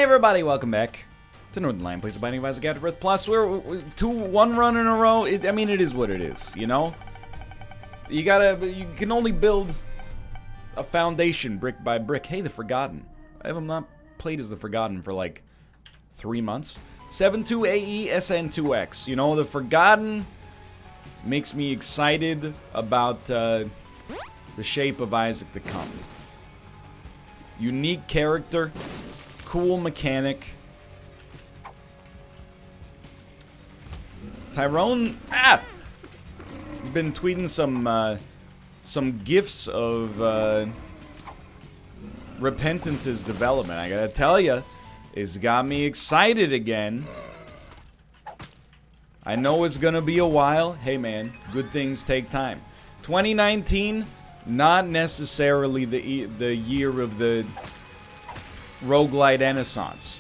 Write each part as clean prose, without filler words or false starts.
everybody, welcome back to Northernlion, place of Binding of Isaac Afterbirth Plus. We're 2-1 run in a row. I mean, it is what it is, you know? You can only build a foundation brick by brick. Hey, the Forgotten. I have not played as the Forgotten for like 3 months. 72AE SN2X. You know, the Forgotten makes me excited about the shape of Isaac to come. Unique character, cool mechanic. Tyrone, been tweeting some gifs of Repentance's development. I gotta tell ya, it's got me excited again. I know it's gonna be a while. Hey man, good things take time. 2019, not necessarily the year of the roguelite renaissance.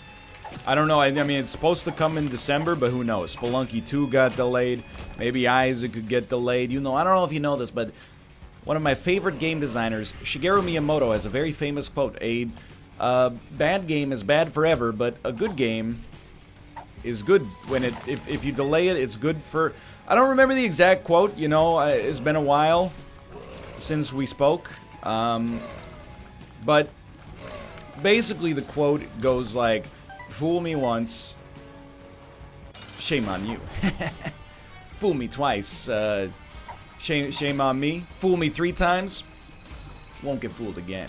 I don't know, I mean, it's supposed to come in December, but who knows? Spelunky 2 got delayed. Maybe Isaac could get delayed. You know, I don't know if you know this, but one of my favorite game designers, Shigeru Miyamoto, has a very famous quote. A bad game is bad forever, but a good game is good when if you delay it, it's good for... I don't remember the exact quote, you know, it's been a while since we spoke. But basically the quote goes like, fool me once, shame on you. Fool me twice, shame on me. Fool me 3 times, won't get fooled again.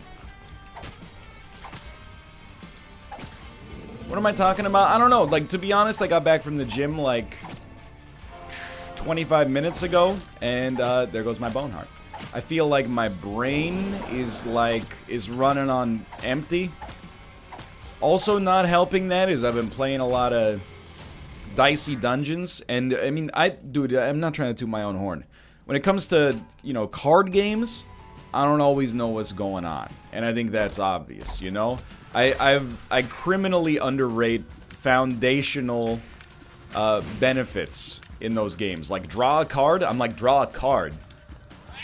What am I talking about? I don't know. Like, to be honest, I got back from the gym like 25 minutes ago, and there goes my bone heart. I feel like my brain is running on empty. Also not helping that is I've been playing a lot of dicey dungeons, and I mean, dude, I'm not trying to toot my own horn. When it comes to, you know, card games, I don't always know what's going on, and I think that's obvious, you know? I criminally underrate foundational benefits in those games. Like, draw a card, I'm like, draw a card.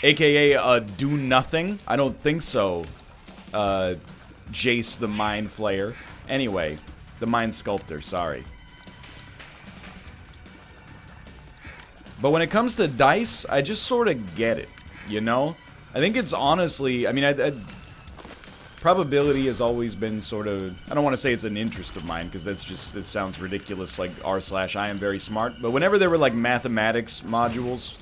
AKA, do nothing? I don't think so, Jace the Mind Flayer. Anyway, the Mind Sculptor, sorry. But when it comes to dice, I just sort of get it, you know? I think it's honestly, I mean, probability has always been sort of, I don't want to say it's an interest of mine, because that's just, it sounds ridiculous, like r/I am very smart, but whenever there were like mathematics modules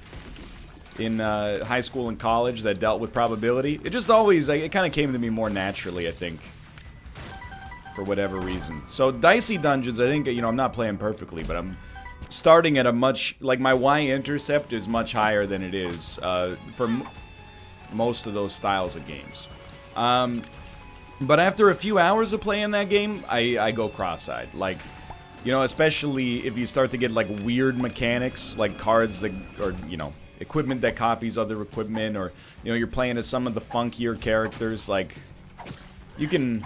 in high school and college that dealt with probability, it just always, like, it kind of came to me more naturally, I think, for whatever reason. So dicey dungeons, I think, you know, I'm not playing perfectly, but I'm starting at a much, like, my y-intercept is much higher than it is for most of those styles of games. But after a few hours of playing that game, I go cross-eyed. Like, you know, especially if you start to get, like, weird mechanics, like cards that, or, you know, equipment that copies other equipment, or, you know, you're playing as some of the funkier characters, like, you can...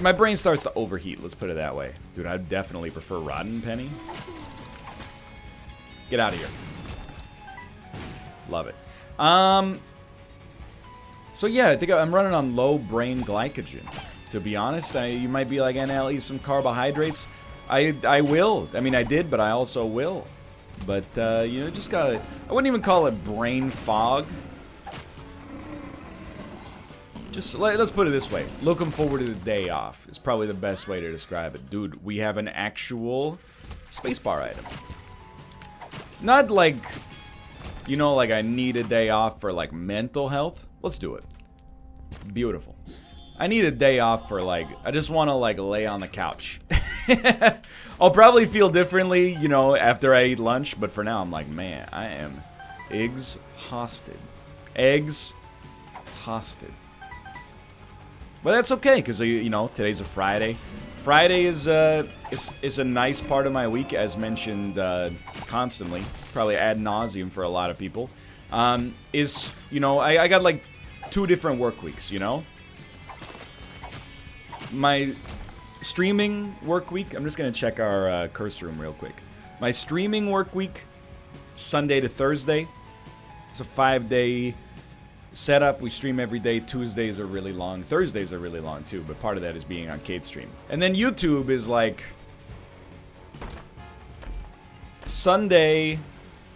my brain starts to overheat, let's put it that way. Dude, I definitely prefer Rotten Penny. Get out of here. Love it. So yeah, I think I'm running on low brain glycogen. To be honest, you might be like, NL, eat some carbohydrates. I will. I mean, I did, but I also will. But, you know, just gotta... I wouldn't even call it brain fog. Just, let's put it this way. Looking forward to the day off is probably the best way to describe it. Dude, we have an actual spacebar item. Not like, you know, like I need a day off for, like, mental health. Let's do it. Beautiful. I need a day off for, like, I just want to, like, lay on the couch. I'll probably feel differently, you know, after I eat lunch, but for now, I'm like, man, I am exhausted. Exhausted. But that's okay, because, you know, today's a Friday. Friday is a nice part of my week, as mentioned constantly, probably ad nauseum for a lot of people. Is, you know, I got like 2 different work weeks, you know? My streaming work week, I'm just going to check our curse room real quick. My streaming work week, Sunday to Thursday. It's a 5-day setup. We stream every day. Tuesdays are really long. Thursdays are really long too, but part of that is being on Kate's stream. And then YouTube is like Sunday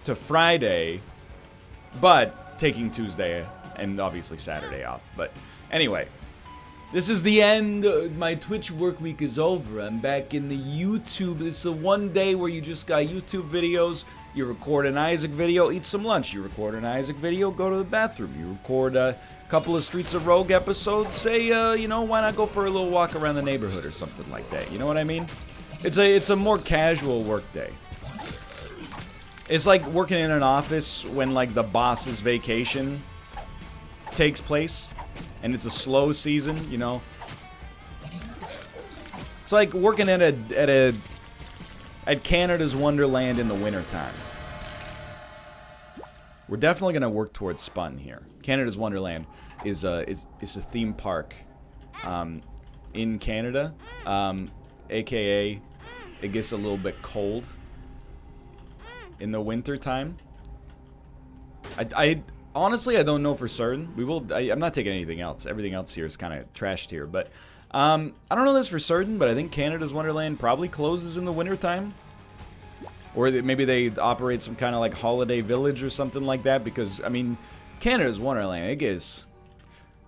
to Friday, but taking Tuesday and obviously Saturday off. But anyway, this is the end. My Twitch work week is over. I'm back in the YouTube. This is the one day where you just got YouTube videos. You record an Isaac video, eat some lunch. You record an Isaac video, go to the bathroom. You record a couple of Streets of Rogue episodes. Say, you know, why not go for a little walk around the neighborhood or something like that? You know what I mean? It's a more casual work day. It's like working in an office when, like, the boss's vacation takes place. And it's a slow season, you know? It's like working at Canada's Wonderland in the wintertime. We're definitely gonna work towards Spun here. Canada's Wonderland is a theme park in Canada, aka it gets a little bit cold in the winter time. I honestly, I don't know for certain. I'm not taking anything else. Everything else here is kind of trashed here, but I don't know this for certain, but I think Canada's Wonderland probably closes in the wintertime. Or maybe they operate some kind of like holiday village or something like that, because, I mean, Canada's Wonderland, it is.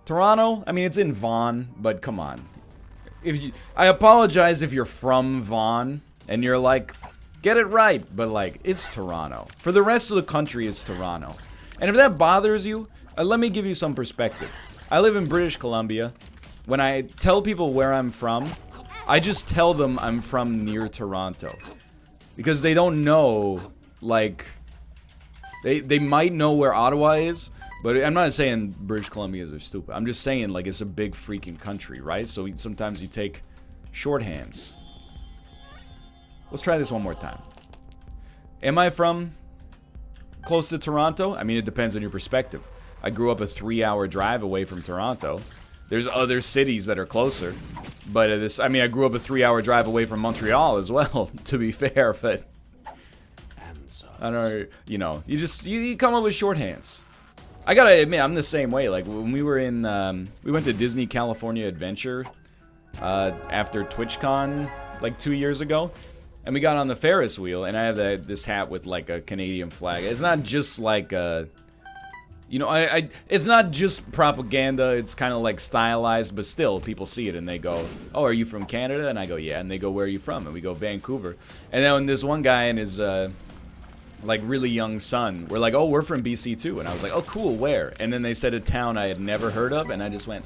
Toronto, I mean, it's in Vaughan, but come on. I apologize if you're from Vaughan and you're like, get it right, but like, it's Toronto. For the rest of the country, it's Toronto. And if that bothers you, let me give you some perspective. I live in British Columbia. When I tell people where I'm from, I just tell them I'm from near Toronto. Because they don't know, like, they might know where Ottawa is, but I'm not saying British Columbians are stupid. I'm just saying, like, it's a big freaking country, right? So sometimes you take shorthands. Let's try this one more time. Am I from close to Toronto? I mean, it depends on your perspective. I grew up a 3-hour drive away from Toronto. There's other cities that are closer, but I mean, I grew up a 3-hour drive away from Montreal as well, to be fair, but I don't know, you know, you come up with shorthands. I gotta admit, I'm the same way. Like, when we were in, we went to Disney California Adventure, after TwitchCon, like 2 years ago, and we got on the Ferris wheel, and I have this hat with, like, a Canadian flag. It's not just, like, you know, it's not just propaganda, it's kind of like stylized, but still, people see it and they go, oh, are you from Canada? And I go, yeah, and they go, where are you from? And we go, Vancouver. And then when this one guy and his, like, really young son were like, oh, we're from BC too. And I was like, oh, cool, where? And then they said a town I had never heard of, and I just went,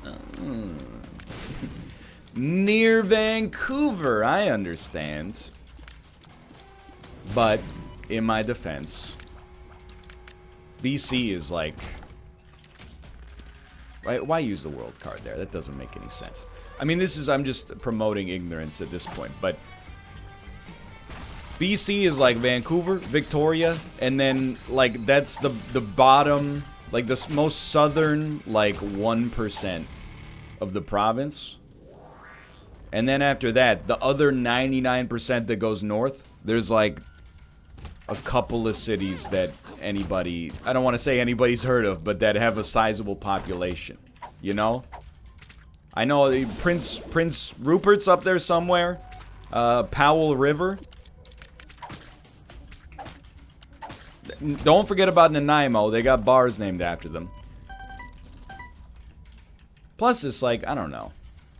near Vancouver, I understand. But, in my defense, BC is like, why use the world card there? That doesn't make any sense. I mean, I'm just promoting ignorance at this point, but BC is like Vancouver, Victoria, and then, like, that's the bottom, like, the most southern, like, 1% of the province. And then after that, the other 99% that goes north, there's, like, a couple of cities that anybody, I don't want to say anybody's heard of, but that have a sizable population, you know? I know Prince Rupert's up there somewhere, Powell River. Don't forget about Nanaimo, they got bars named after them. Plus, it's like, I don't know.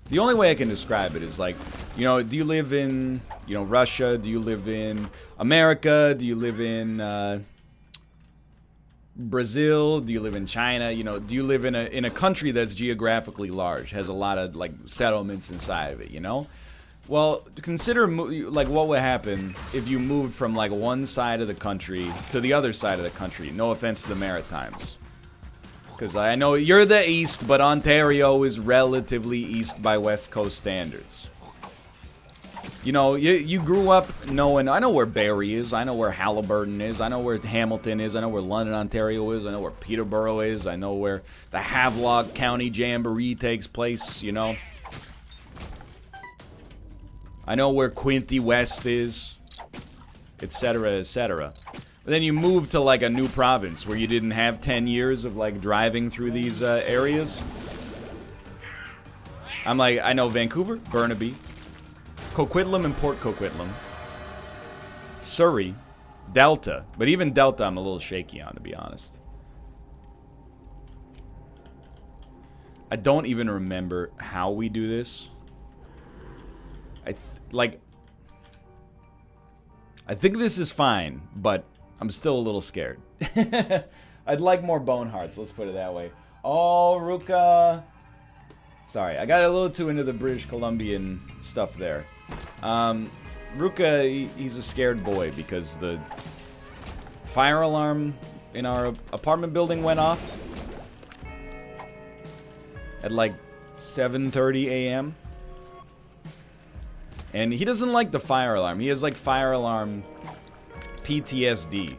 The only way I can describe it is like, you know, do you live in, you know, Russia? Do you live in America? Do you live in Brazil? Do you live in China? You know, do you live in a country that's geographically large, has a lot of, like, settlements inside of it, you know? Well, consider, like, what would happen if you moved from, like, one side of the country to the other side of the country. No offense to the Maritimes. Because I know you're the East, but Ontario is relatively East by West Coast standards. You know, you grew up knowing, I know where Barrie is, I know where Haliburton is, I know where Hamilton is, I know where London, Ontario is, I know where Peterborough is, I know where the Havelock County Jamboree takes place, you know. I know where Quinte West is, etc., etc. But then you move to, like, a new province where you didn't have 10 years of, like, driving through these areas. I'm like, I know Vancouver, Burnaby, Coquitlam and Port Coquitlam, Surrey, Delta. But even Delta I'm a little shaky on, to be honest. I don't even remember how we do this. I think this is fine, but I'm still a little scared. I'd like more bone hearts, let's put it that way. Oh, Ruka. Sorry, I got a little too into the British Columbian stuff there. Ruka, he's a scared boy because the fire alarm in our apartment building went off at like 7:30 a.m. And he doesn't like the fire alarm. He has like fire alarm PTSD.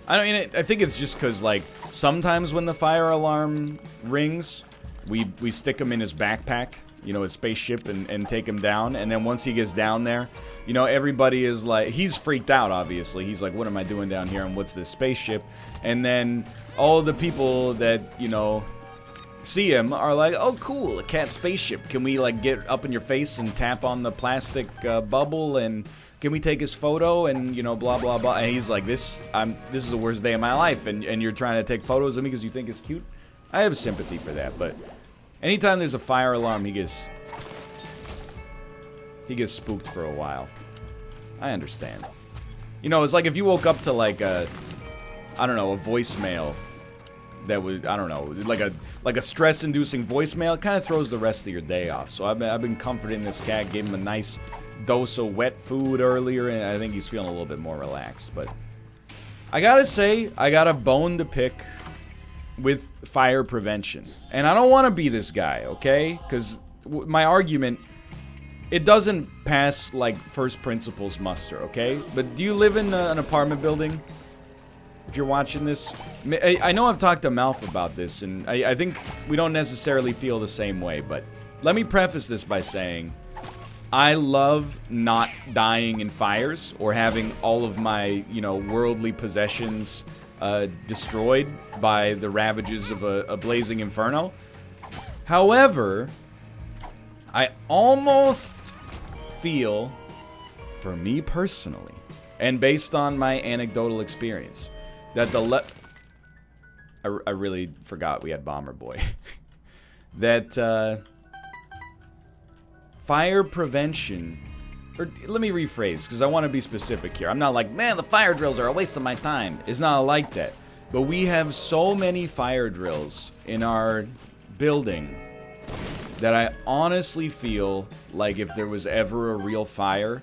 I think it's just because, like, sometimes when the fire alarm rings, we stick him in his backpack, you know, his spaceship, and take him down. And then once he gets down there, you know, everybody is like, he's freaked out, obviously. He's like, what am I doing down here, and what's this spaceship? And then all the people that, you know, see him are like, oh, cool, a cat spaceship. Can we, like, get up in your face and tap on the plastic bubble, and can we take his photo, and, you know, blah, blah, blah. And he's like, this is the worst day of my life, and you're trying to take photos of me because you think it's cute? I have sympathy for that, but anytime there's a fire alarm, he gets spooked for a while. I understand. You know, it's like if you woke up to, like, I don't know, a voicemail that would, I don't know, like a stress-inducing voicemail, it kind of throws the rest of your day off. So I've been comforting this cat, gave him a nice dose of wet food earlier, and I think he's feeling a little bit more relaxed. But I gotta say, I got a bone to pick with fire prevention. And I don't want to be this guy, okay? Because my argument, it doesn't pass, like, first principles muster, okay? But do you live in an apartment building? If you're watching this, I know I've talked to Malf about this, and I think we don't necessarily feel the same way, but let me preface this by saying I love not dying in fires or having all of my, you know, worldly possessions destroyed by the ravages of a blazing inferno. However, I almost feel, for me personally, and based on my anecdotal experience, that I really forgot we had Bomber Boy. That fire prevention, or let me rephrase, because I want to be specific here. I'm not like, man, the fire drills are a waste of my time. It's not like that. But we have so many fire drills in our building that I honestly feel like if there was ever a real fire,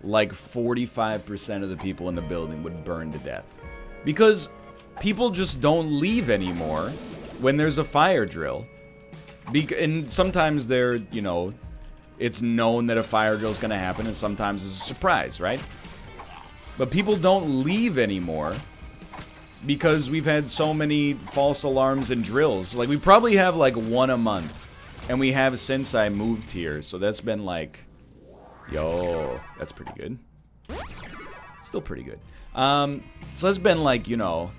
like 45% of the people in the building would burn to death. Because people just don't leave anymore when there's a fire drill. And sometimes they're, you know, it's known that a fire drill is going to happen, and sometimes it's a surprise, right? But people don't leave anymore because we've had so many false alarms and drills. Like, we probably have like one a month, and we have since I moved here. So that's been like, yo, that's pretty good. Still pretty good. So that's been like, you know,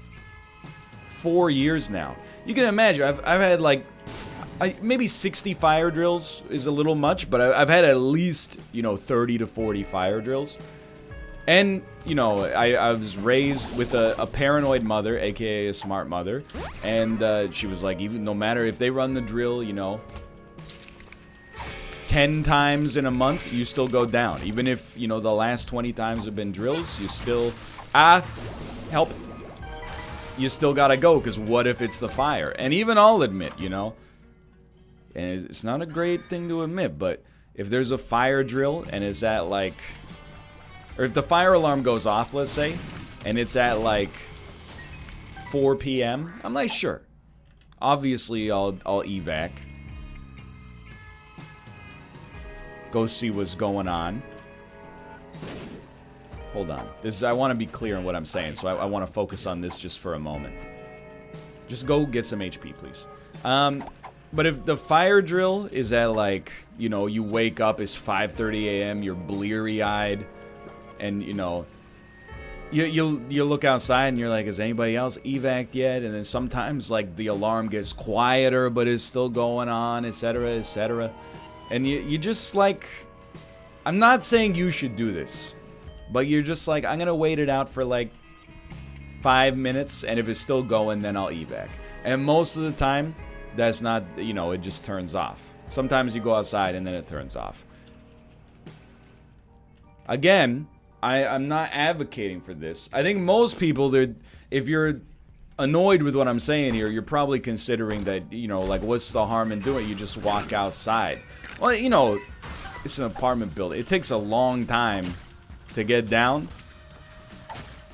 4 years now. You can imagine, I've had like, maybe 60 fire drills is a little much, but I've had at least, you know, 30 to 40 fire drills. And, you know, I was raised with a paranoid mother, aka a smart mother, and she was like, even no matter if they run the drill, you know, 10 times in a month, you still go down. Even if, you know, the last 20 times have been drills, you still, help. You still gotta go, because what if it's the fire? And even I'll admit, you know, and it's not a great thing to admit, but if there's a fire drill and it's at like, or if the fire alarm goes off, let's say, and it's at like 4 p.m., I'm like, sure. Obviously, I'll evac. Go see what's going on. Hold on. I want to be clear on what I'm saying, so I want to focus on this just for a moment. Just go get some HP, please. But if the fire drill is at like, you know, you wake up, it's 5:30 a.m., you're bleary-eyed, and, you know, you look outside and you're like, is anybody else evac'd yet? And then sometimes like the alarm gets quieter, but it's still going on, etc., etc. And you just like, I'm not saying you should do this, but you're just like, I'm gonna wait it out for like 5 minutes, and if it's still going, then I'll evac. And most of the time, that's not, you know, it just turns off. Sometimes you go outside and then it turns off. Again, I'm not advocating for this. I think most people, if you're annoyed with what I'm saying here, you're probably considering that, you know, like, what's the harm in doing it? You just walk outside. Well, you know, it's an apartment building. It takes a long time to get down.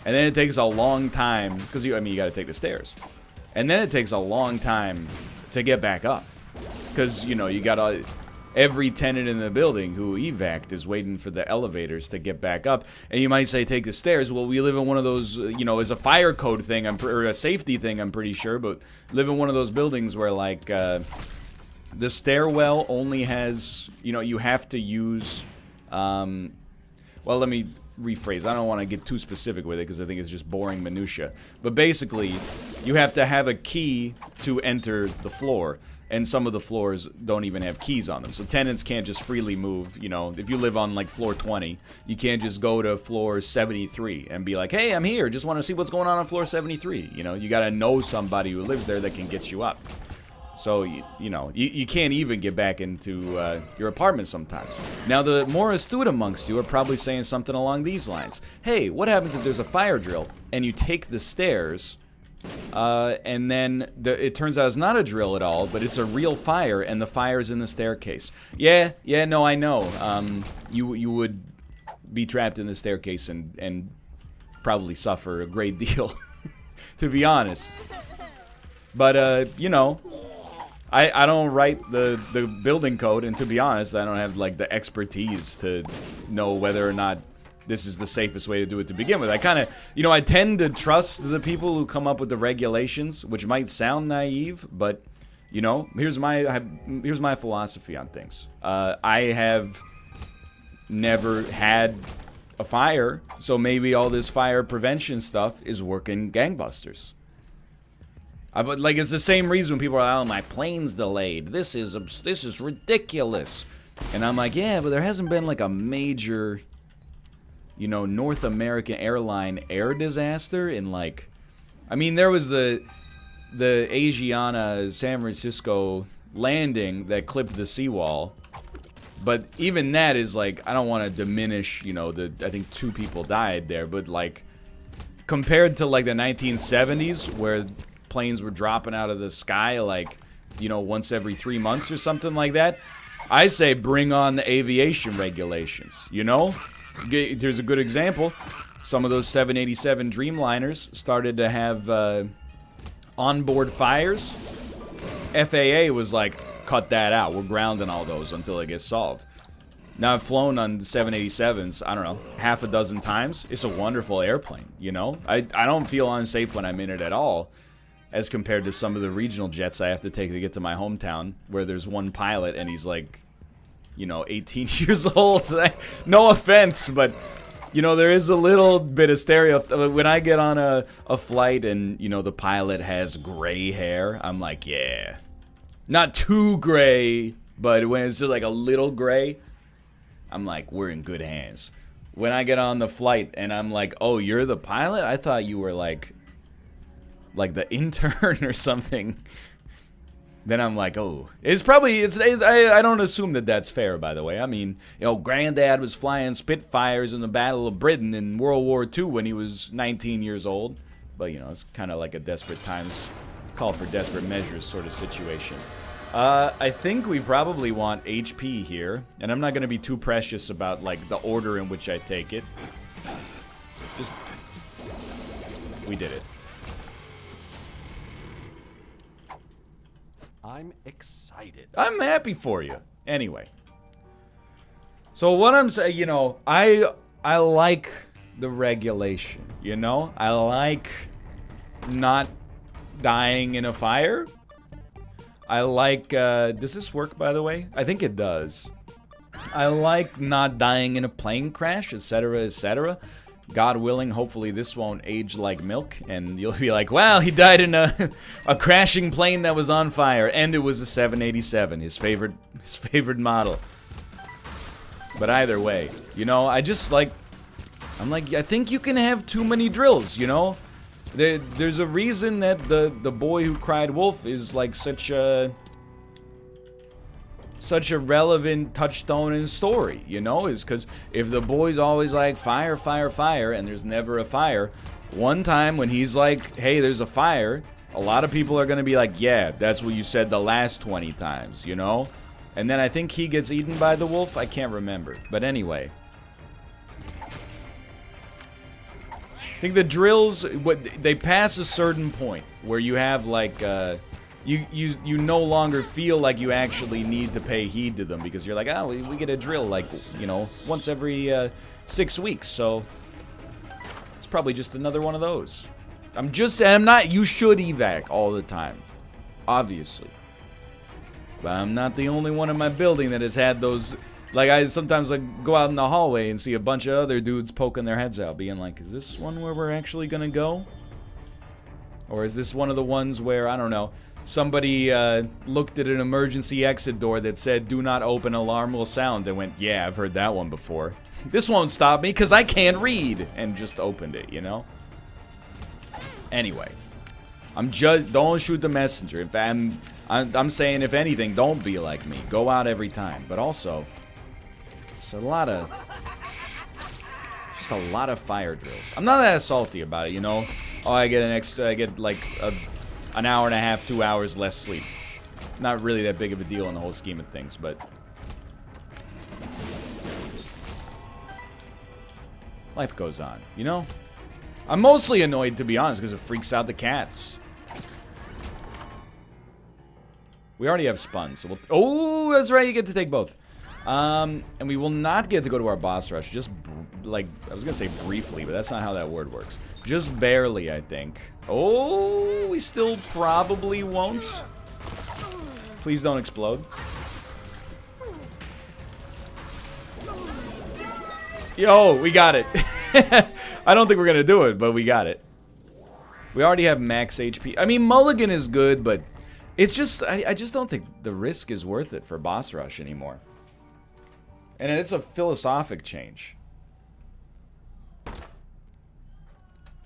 And then it takes a long time, because I mean, you gotta take the stairs. And then it takes a long time to get back up. Because, you know, you gotta, every tenant in the building who evac'd is waiting for the elevators to get back up. And you might say, take the stairs. Well, we live in one of those, you know, as a fire code thing, or a safety thing, I'm pretty sure. But live in one of those buildings where, like, the stairwell only has, you know, you have to use, well, let me rephrase. I don't want to get too specific with it because I think it's just boring minutia. But basically, you have to have a key to enter the floor. And some of the floors don't even have keys on them. So tenants can't just freely move. You know, if you live on like floor 20, you can't just go to floor 73 and be like, hey, I'm here. Just want to see what's going on floor 73. You know, you got to know somebody who lives there that can get you up. So, you know, you can't even get back into your apartment sometimes. Now, the more astute amongst you are probably saying something along these lines. Hey, what happens if there's a fire drill and you take the stairs and then it turns out it's not a drill at all, but it's a real fire and the fire's in the staircase? Yeah, no, I know. You would be trapped in the staircase and probably suffer a great deal, to be honest. But, you know, I don't write the building code, and to be honest, I don't have, like, the expertise to know whether or not this is the safest way to do it to begin with. I kind of, you know, I tend to trust the people who come up with the regulations, which might sound naive, but, you know, here's my philosophy on things. I have never had a fire, so maybe all this fire prevention stuff is working gangbusters. Like, it's the same reason when people are like, oh, my plane's delayed. This is ridiculous. And I'm like, yeah, but there hasn't been like a major, you know, North American airline air disaster in like, I mean, there was the Asiana San Francisco landing that clipped the seawall. But even that is like, I don't want to diminish, you know, I think 2 people died there, but like, compared to like the 1970s where planes were dropping out of the sky like, you know, once every 3 months or something like that, I say bring on the aviation regulations, you know? There's a good example. Some of those 787 Dreamliners started to have onboard fires. FAA was like, cut that out. We're grounding all those until it gets solved. Now, I've flown on 787s, I don't know, half a dozen times. It's a wonderful airplane, you know? I don't feel unsafe when I'm in it at all, as compared to some of the regional jets I have to take to get to my hometown, where there's one pilot and he's like, you know, 18 years old. No offense, but, you know, there is a little bit of stereotype. When I get on a flight and, you know, the pilot has gray hair, I'm like, yeah. Not too gray, but when it's just like a little gray, I'm like, we're in good hands. When I get on the flight and I'm like, oh, you're the pilot? I thought you were like the intern or something. Then I'm like, oh, I don't assume that that's fair, by the way. I mean, you know, Granddad was flying Spitfires in the Battle of Britain in World War II when he was 19 years old. But, you know, it's kind of like a desperate times, call for desperate measures sort of situation. I think we probably want HP here, and I'm not going to be too precious about, like, the order in which I take it. Just, we did it. I'm excited. I'm happy for you. Anyway. So what I'm saying, you know, I like the regulation, you know? I like not dying in a fire. I like, does this work, by the way? I think it does. I like not dying in a plane crash, etc., etc. God willing, hopefully this won't age like milk, and you'll be like, wow, he died in a crashing plane that was on fire, and it was a 787, his favorite model. But either way, you know, I think you can have too many drills, you know? There's a reason that the boy who cried wolf is like such a relevant touchstone in story, you know, is because if the boy's always like fire, fire, fire, and there's never a fire, one time when he's like, hey, there's a fire, a lot of people are gonna be like, yeah, that's what you said the last 20 times, you know? And then I think he gets eaten by the wolf. I can't remember, but anyway, I think the drills, they pass a certain point where you have like you no longer feel like you actually need to pay heed to them, because you're like, oh, we get a drill like, you know, once every 6 weeks, so it's probably just another one of those. I'm not, you should evac all the time, obviously, but I'm not the only one in my building that has had those. Like, I sometimes like go out in the hallway and see a bunch of other dudes poking their heads out, being like, is this one where we're actually gonna go? Or is this one of the ones where, I don't know, somebody looked at an emergency exit door that said, do not open, alarm will sound, and went, yeah, I've heard that one before. This won't stop me because I can't read, and just opened it, you know? Anyway, don't shoot the messenger. In fact, I'm saying, if anything, don't be like me. Go out every time. But also, it's just a lot of fire drills. I'm not that salty about it, you know? Oh, I get like an hour and a half, 2 hours less sleep. Not really that big of a deal in the whole scheme of things, but life goes on, you know? I'm mostly annoyed, to be honest, because it freaks out the cats. We already have spun, so we'll... Oh, that's right, you get to take both. And we will not get to go to our boss rush, just, like, I was gonna say briefly, but that's not how that word works. Just barely, I think. Oh, we still probably won't. Please don't explode. Yo, we got it. I don't think we're gonna do it, but we got it. We already have max HP. I mean, Mulligan is good, but it's just, I just don't think the risk is worth it for boss rush anymore. And it's a philosophic change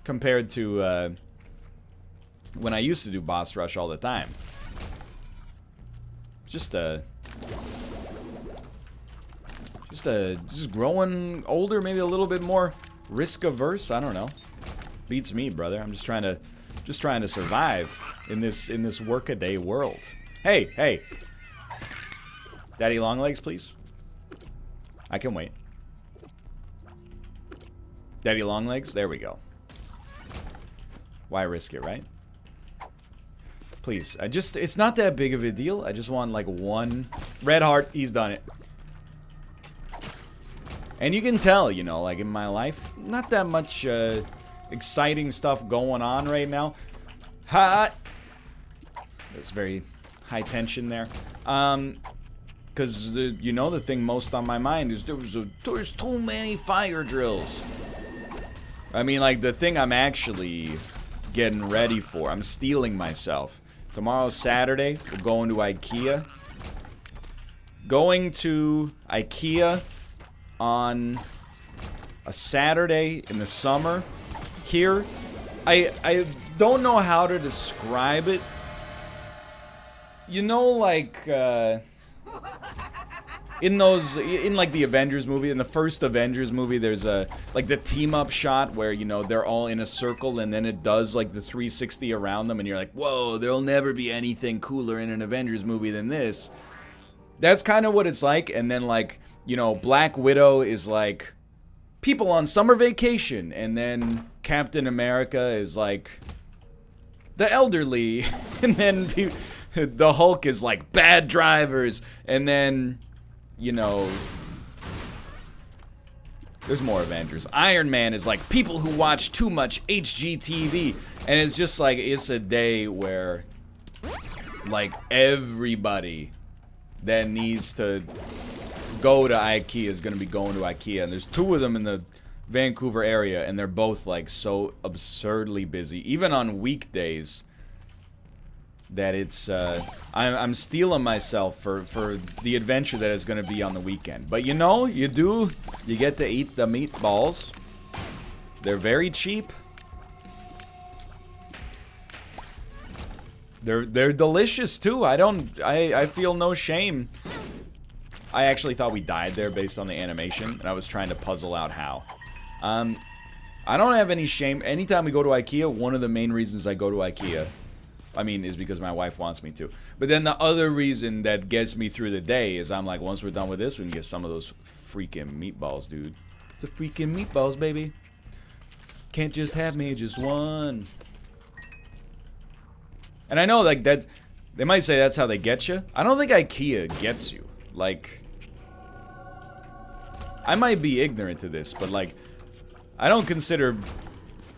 compared to when I used to do boss rush all the time. Just growing older, maybe a little bit more risk averse. I don't know. Beats me, brother. I'm just trying to survive in this workaday world. Hey, Daddy Longlegs, please. I can wait. Daddy Longlegs, there we go. Why risk it, right? Please, it's not that big of a deal. I just want like one red heart. He's done it. And you can tell, you know, like in my life, not that much exciting stuff going on right now. It's very high tension there. Because, you know, the thing most on my mind is there's too many fire drills. I mean, like, the thing I'm actually getting ready for, I'm steeling myself. Tomorrow's Saturday, we're going to IKEA. Going to IKEA on a Saturday in the summer here. I don't know how to describe it. You know, like, in like the Avengers movie, in the first Avengers movie, there's like the team up shot where, you know, they're all in a circle and then it does like the 360 around them and you're like, whoa, there'll never be anything cooler in an Avengers movie than this. That's kind of what it's like. And then, like, you know, Black Widow is like people on summer vacation, and then Captain America is like the elderly, and then the Hulk is like bad drivers, and then, you know, there's more Avengers. Iron Man is like people who watch too much HGTV, and it's just like, it's a day where like everybody that needs to go to IKEA is gonna be going to IKEA, and there's two of them in the Vancouver area, and they're both like so absurdly busy, even on weekdays, that it's I'm stealing myself for the adventure that is going to be on the weekend. But you know, you get to eat the meatballs. They're very cheap. They're delicious too. I feel no shame. I actually thought we died there based on the animation, and I was trying to puzzle out how. I don't have any shame. Anytime we go to IKEA, one of the main reasons I go to IKEA, I mean, is because my wife wants me to. But then the other reason that gets me through the day is I'm like, once we're done with this, we can get some of those freaking meatballs, dude. It's the freaking meatballs, baby. Can't just have me, just one. And I know, like, that they might say that's how they get you. I don't think IKEA gets you. Like, I might be ignorant to this, but, like, I don't consider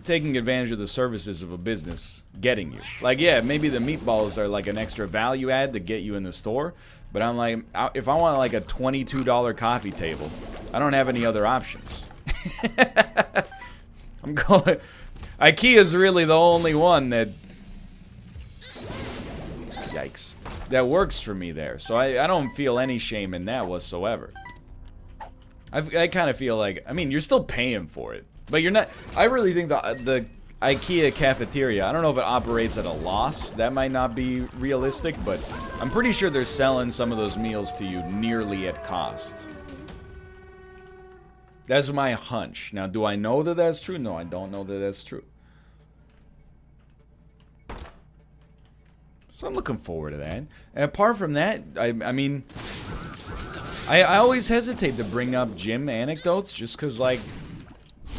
taking advantage of the services of a business getting you. Like, yeah, maybe the meatballs are, like, an extra value add to get you in the store, but I'm like, if I want, like, a $22 coffee table, I don't have any other options. I'm going... IKEA's really the only one that... Yikes. That works for me there. So I don't feel any shame in that whatsoever. I kind of feel like... I mean, you're still paying for it. But you're not... I really think the IKEA cafeteria, I don't know if it operates at a loss. That might not be realistic, but I'm pretty sure they're selling some of those meals to you nearly at cost. That's my hunch. Now, do I know that that's true? No, I don't know that that's true. So I'm looking forward to that. And apart from that, I mean... I always hesitate to bring up gym anecdotes just because, like...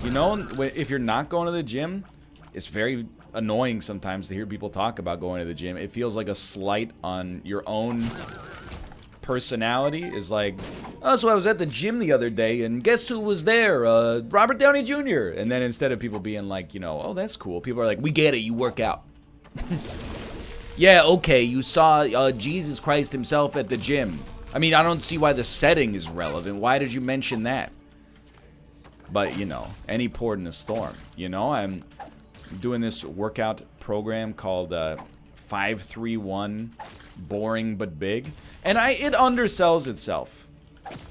You know, if you're not going to the gym, it's very annoying sometimes to hear people talk about going to the gym. It feels like a slight on your own personality. Is like, oh, so I was at the gym the other day, and guess who was there? Robert Downey Jr. And then instead of people being like, you know, oh, that's cool, people are like, we get it, you work out. Yeah, okay, you saw Jesus Christ himself at the gym. I mean, I don't see why the setting is relevant. Why did you mention that? But, you know, any port in a storm. You know, I'm doing this workout program called 531 Boring But Big. And it undersells itself.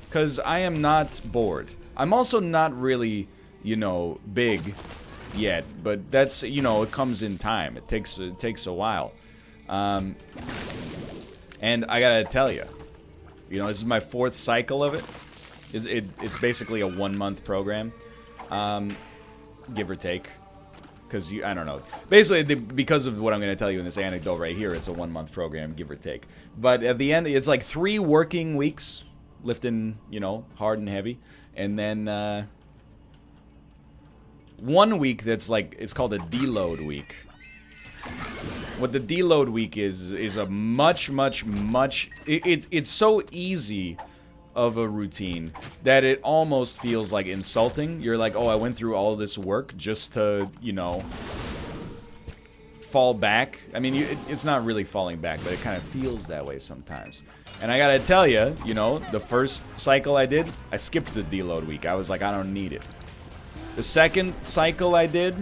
Because I am not bored. I'm also not really, you know, big yet. But that's, you know, it comes in time. It takes a while. And I gotta tell you, you know, this is my 4th cycle of it. It's basically a 1-month program, give or take, because I don't know. Basically, because of what I'm going to tell you in this anecdote right here, it's a 1-month program, give or take. But at the end, it's like 3 working weeks, lifting, you know, hard and heavy, and then 1 week that's like, it's called a deload week. What the deload week is a much, it's so easy of a routine that it almost feels like insulting. You're like, oh, I went through all this work just to, you know, fall back. I mean, it's not really falling back, but it kind of feels that way sometimes. And I gotta tell you, you know, the first cycle I did, I skipped the deload week. I was like, I don't need it. The second cycle I did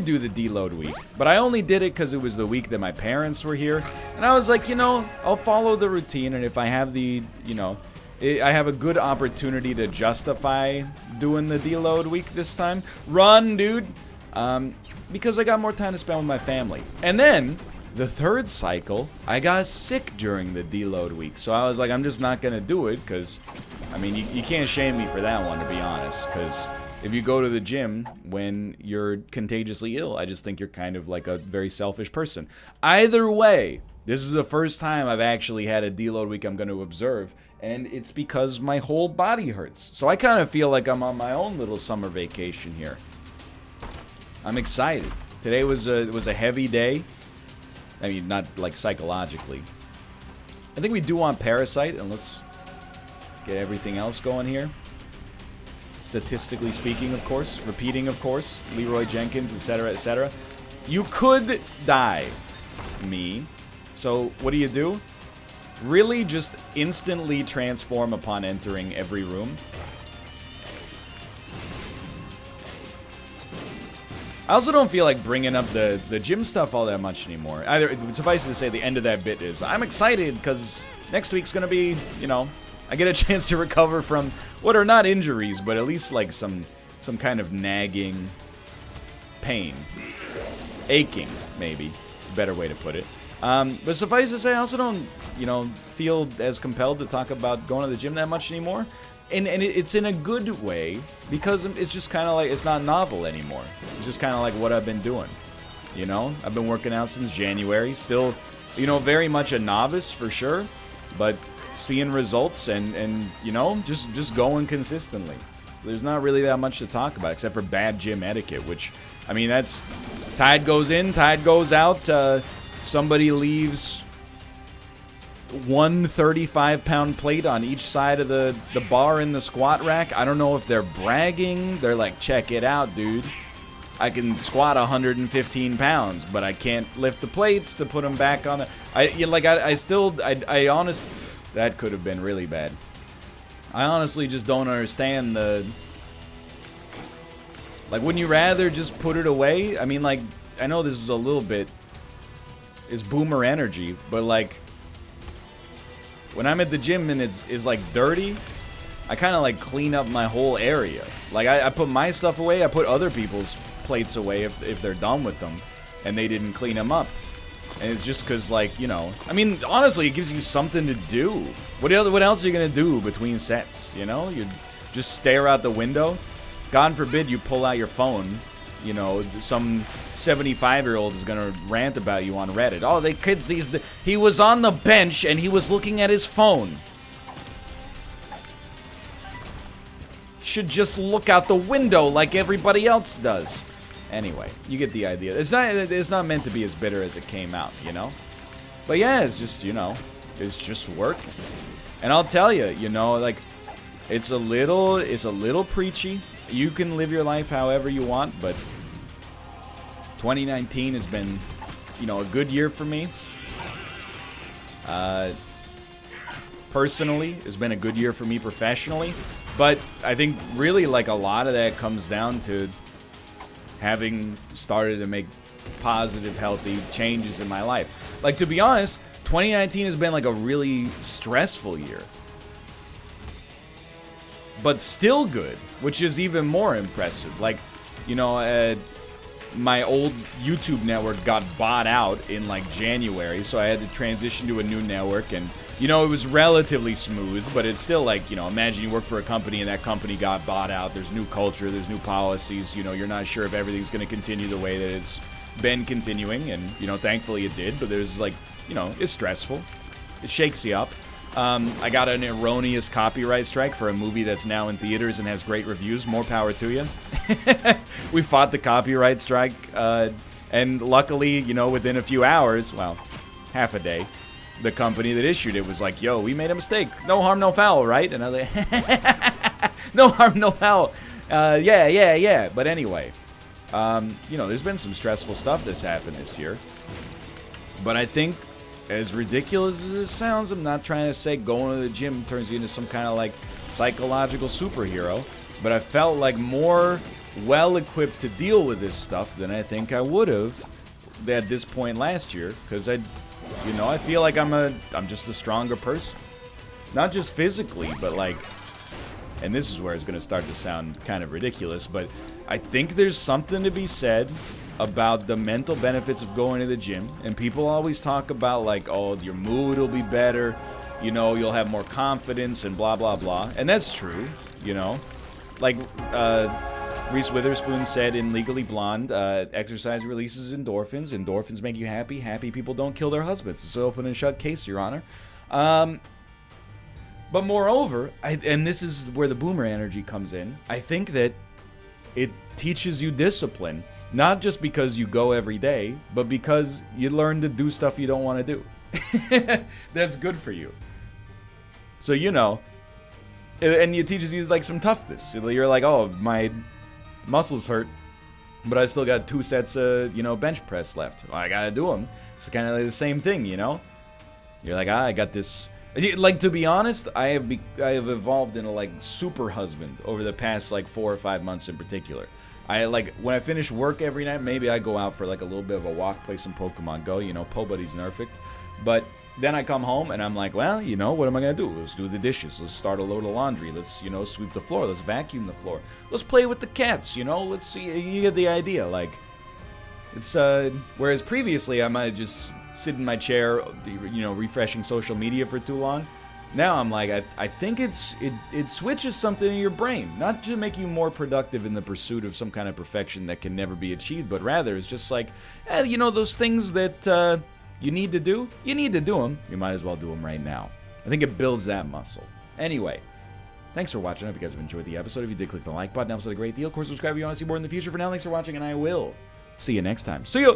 do the deload week, but I only did it because it was the week that my parents were here, and I was like, you know, I'll follow the routine, and if I have the, you know, I have a good opportunity to justify doing the deload week this time. Run, dude! Because I got more time to spend with my family. And then, the 3rd cycle, I got sick during the deload week, so I was like, I'm just not gonna do it, because, I mean, you can't shame me for that one, to be honest, because if you go to the gym when you're contagiously ill, I just think you're kind of like a very selfish person. Either way, this is the first time I've actually had a deload week I'm going to observe, and it's because my whole body hurts. So I kind of feel like I'm on my own little summer vacation here. I'm excited. Today was a heavy day. I mean, not like psychologically. I think we do want Parasite, and let's get everything else going here. Statistically speaking, of course. Repeating, of course. Leroy Jenkins, etc., etc. You could die, me. So, what do? Really just instantly transform upon entering every room? I also don't feel like bringing up the gym stuff all that much anymore. Either, suffice it to say, the end of that bit is, I'm excited because next week's gonna be, you know, I get a chance to recover from what are not injuries, but at least like some kind of nagging pain. Aching, maybe. It's a better way to put it. But suffice to say, I also don't, you know, feel as compelled to talk about going to the gym that much anymore. And it's in a good way, because it's just kind of like, it's not novel anymore. It's just kind of like what I've been doing, you know? I've been working out since January. Still, you know, very much a novice for sure, but seeing results and you know, just going consistently. So there's not really that much to talk about, except for bad gym etiquette, which, I mean, that's, tide goes in, tide goes out. Somebody leaves one 35-pound plate on each side of the bar in the squat rack. I don't know if they're bragging. They're like, check it out, dude. I can squat 115 pounds, but I can't lift the plates to put them back on the... I honestly... That could have been really bad. I honestly just don't understand the... Like, wouldn't you rather just put it away? I mean, like, I know this is a little bit... Is boomer energy, but like... When I'm at the gym and it's like dirty, I kind of like clean up my whole area. Like I put my stuff away, I put other people's plates away if they're done with them and they didn't clean them up. And it's just because, like, you know, I mean, honestly, it gives you something to do. What else are you gonna do between sets? You know, you just stare out the window. God forbid you pull out your phone. You know, some 75-year-old is gonna rant about you on Reddit. Oh, they kids, he was on the bench and he was looking at his phone. Should just look out the window like everybody else does. Anyway, you get the idea. It's not meant to be as bitter as it came out, you know? But yeah, it's just, you know, it's just working. And I'll tell you, you know, like, it's a little preachy. You can live your life however you want, but 2019 has been, you know, a good year for me. Personally, it's been a good year for me professionally. But I think really, like, a lot of that comes down to having started to make positive, healthy changes in my life. Like, to be honest, 2019 has been like a really stressful year. But still good, which is even more impressive. Like, you know, my old YouTube network got bought out in like January, so I had to transition to a new network, and you know, it was relatively smooth, but it's still like, you know, imagine you work for a company and that company got bought out. There's new culture, there's new policies, you know, you're not sure if everything's going to continue the way that it's been continuing, and, you know, thankfully it did, but there's like, you know, it's stressful. It shakes you up. I got an erroneous copyright strike for a movie that's now in theaters and has great reviews. More power to you. We fought the copyright strike, and luckily, you know, within a few hours, well, half a day, the company that issued it was like, yo, we made a mistake. No harm, no foul, right? And I was like, no harm, no foul. Yeah. But anyway, you know, there's been some stressful stuff that's happened this year. But I think, as ridiculous as it sounds, I'm not trying to say going to the gym turns you into some kind of like psychological superhero, but I felt like more well-equipped to deal with this stuff than I think I would have at this point last year, because I feel like I'm just a stronger person. Not just physically, but like, and this is where it's going to start to sound kind of ridiculous, but I think there's something to be said about the mental benefits of going to the gym. And people always talk about like, oh, your mood will be better, you know, you'll have more confidence and blah blah blah, and that's true, you know. Like Reese Witherspoon said in Legally Blonde, exercise releases endorphins make you happy people don't kill their husbands. It's an open and shut case, Your Honor. But moreover, and this is where the boomer energy comes in, I think that it teaches you discipline. Not just because you go every day, but because you learn to do stuff you don't want to do. That's good for you. So, you know, and it teaches you like some toughness. You're like, oh, my muscles hurt, but I still got 2 sets of, you know, bench press left. Well, I gotta do them. It's kind of like the same thing, you know? You're like, I got this Like, to be honest, I have evolved into, like, super husband over the past, like, 4 or 5 months in particular. Like, when I finish work every night, maybe I go out for, like, a little bit of a walk, play some Pokemon Go, you know, Po Buddy's perfect. But then I come home and I'm like, well, you know, what am I gonna do? Let's do the dishes. Let's start a load of laundry. Let's, you know, sweep the floor. Let's vacuum the floor. Let's play with the cats, you know? Let's see, you get the idea. Like, it's, whereas previously I might have just sit in my chair, you know, refreshing social media for too long. Now I'm like, I think it switches something in your brain, not to make you more productive in the pursuit of some kind of perfection that can never be achieved, but rather it's just like, you know, those things that you need to do them. You might as well do them right now. I think it builds that muscle. Anyway, thanks for watching. I hope you guys have enjoyed the episode. If you did, click the like button. That was a great deal. Of course, subscribe if you want to see more in the future. For now, thanks for watching, and I will see you next time. See ya!